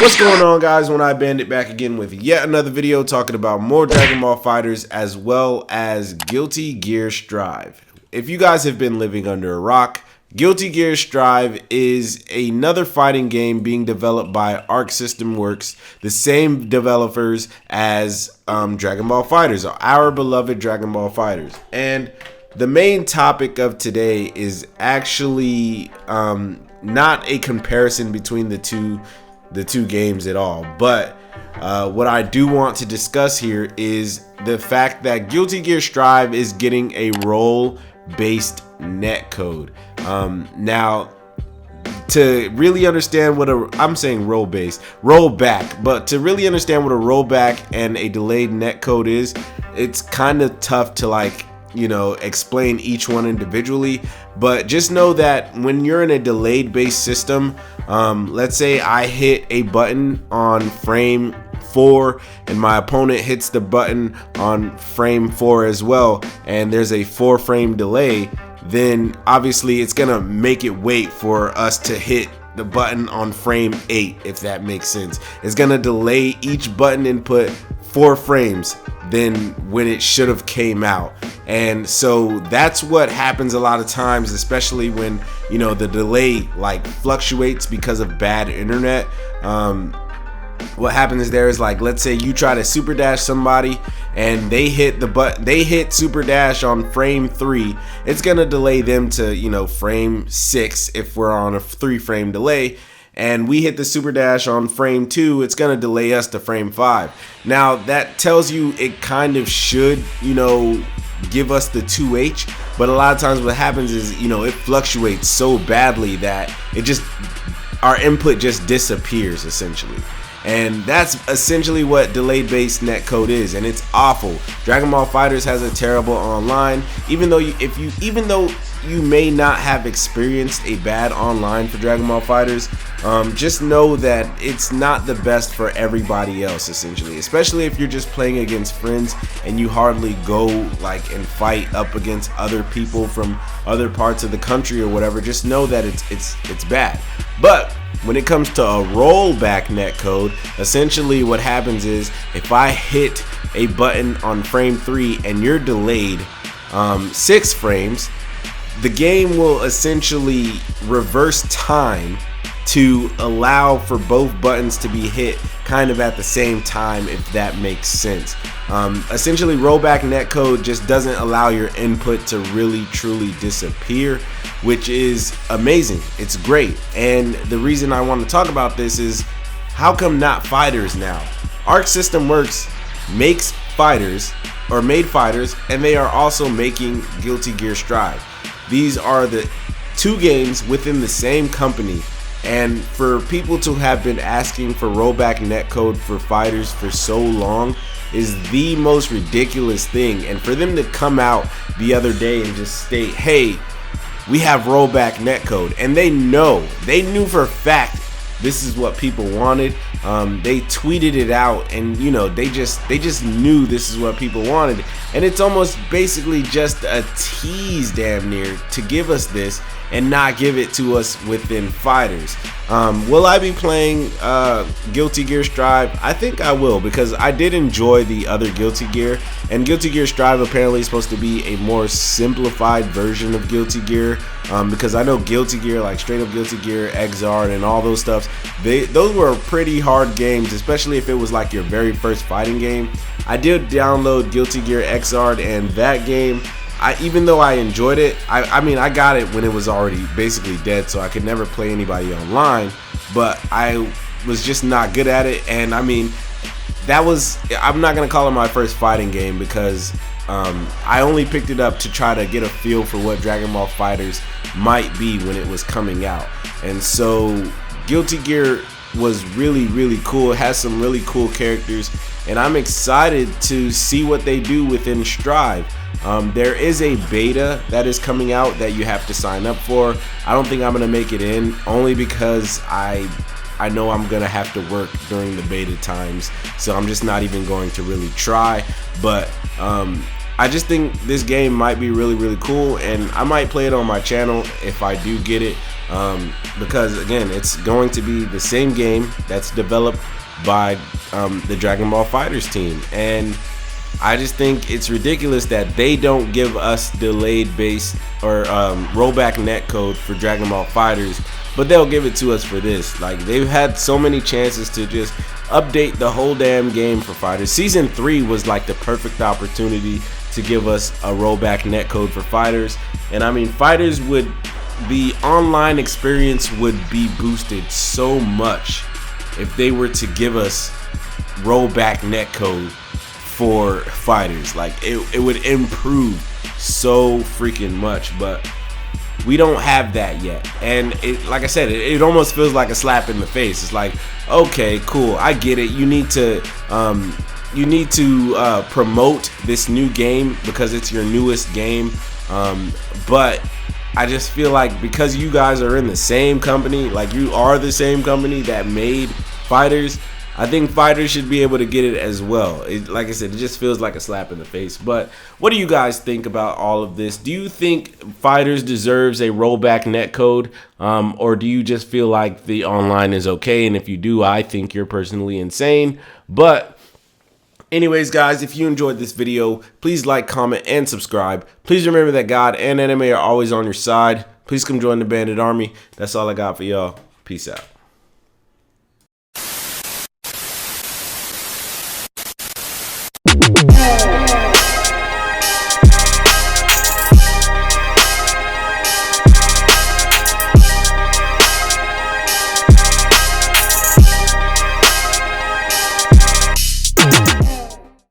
What's going on, guys? OneEyedBandit back again with yet another video talking about more Dragon Ball FighterZ as well as Guilty Gear Strive. If you guys have been living under a rock, Guilty Gear Strive is another fighting game being developed by Arc System Works, the same developers as Dragon Ball FighterZ, our beloved Dragon Ball FighterZ. And the main topic of today is actually not a comparison between the two games at all, but what I do want to discuss here is the fact that Guilty Gear Strive is getting a role-based netcode. Now, to really understand what I'm saying rollback, but to really understand what a rollback and a delayed netcode is, it's kind of tough to explain each one individually. But just know that when you're in a delayed based system, let's say I hit a button on frame 4 and my opponent hits the button on frame 4 as well, and there's a 4-frame delay, then obviously it's gonna make it wait for us to hit the button on frame 8, if that makes sense. It's gonna delay each button input 4 frames than when it should have came out. And so that's what happens a lot of times, especially when the delay fluctuates because of bad internet. What happens there is, let's say you try to super dash somebody and they hit super dash on frame 3, it's gonna delay them to frame 6 if we're on a 3-frame delay, and we hit the super dash on frame 2, it's gonna delay us to frame 5. Now that tells you it kind of should give us the 2H, but a lot of times what happens is it fluctuates so badly that our input just disappears essentially. And that's essentially what delayed based netcode is, and it's awful. Dragon Ball FighterZ has a terrible online. Even though you may not have experienced a bad online for Dragon Ball FighterZ, just know that it's not the best for everybody else essentially, especially if you're just playing against friends and you hardly go and fight up against other people from other parts of the country or whatever. Just know that it's bad. But when it comes to a rollback netcode, essentially what happens is if I hit a button on frame 3 and you're delayed 6 frames, the game will essentially reverse time to allow for both buttons to be hit kind of at the same time, if that makes sense. Essentially, rollback netcode just doesn't allow your input to really truly disappear, which is amazing. It's great. And the reason I want to talk about this is, how come not FighterZ now? Arc System Works makes FighterZ, or made FighterZ, and they are also making Guilty Gear Strive. These are the 2 games within the same company, and for people to have been asking for rollback netcode for FighterZ for so long is the most ridiculous thing. And for them to come out the other day and just state, hey, we have rollback netcode, and they knew for a fact this is what people wanted. They tweeted it out, and they just knew this is what people wanted, and it's almost basically just a tease damn near to give us this and not give it to us within FighterZ. Will I be playing Guilty Gear Strive? I think I will, because I did enjoy the other Guilty Gear, and Guilty Gear Strive apparently is supposed to be a more simplified version of Guilty Gear, because I know Guilty Gear, straight up Guilty Gear, Exard, and all those stuffs, those were pretty hard games, especially if it was your very first fighting game. I did download Guilty Gear Exard, and that game, even though I enjoyed it, I got it when it was already basically dead, so I could never play anybody online, but I was just not good at it. And I'm not gonna call it my first fighting game, because I only picked it up to try to get a feel for what Dragon Ball FighterZ might be when it was coming out. And so Guilty Gear was really, really cool. It has some really cool characters, and I'm excited to see what they do within Strive. There is a beta that is coming out that you have to sign up for. I don't think I'm gonna make it in, only because I know I'm gonna have to work during the beta times, so I'm just not even going to really try. But I just think this game might be really, really cool, and I might play it on my channel if I do get it. because again, it's going to be the same game that's developed by the Dragon Ball FighterZ team, and I just think it's ridiculous that they don't give us delayed base or rollback netcode for Dragon Ball FighterZ, but they'll give it to us for this. Like, they've had so many chances to just update the whole damn game for FighterZ. Season 3 was like the perfect opportunity to give us a rollback netcode for FighterZ, and I mean, FighterZ would, the online experience would be boosted so much if they were to give us rollback netcode for FighterZ. Like, it would improve so freaking much, but we don't have that yet. And it, like I said, it almost feels like a slap in the face. It's like, okay, cool, I get it. You need to promote this new game because it's your newest game, but I just feel like because you guys are in the same company, like you are the same company that made FighterZ, I think FighterZ should be able to get it as well. Like I said, it just feels like a slap in the face. But what do you guys think about all of this? Do you think FighterZ deserves a rollback netcode, or do you just feel like the online is okay? And if you do, I think you're personally insane. But anyways, guys, if you enjoyed this video, please like, comment, and subscribe. Please remember that God and anime are always on your side. Please come join the Bandit Army. That's all I got for y'all. Peace out.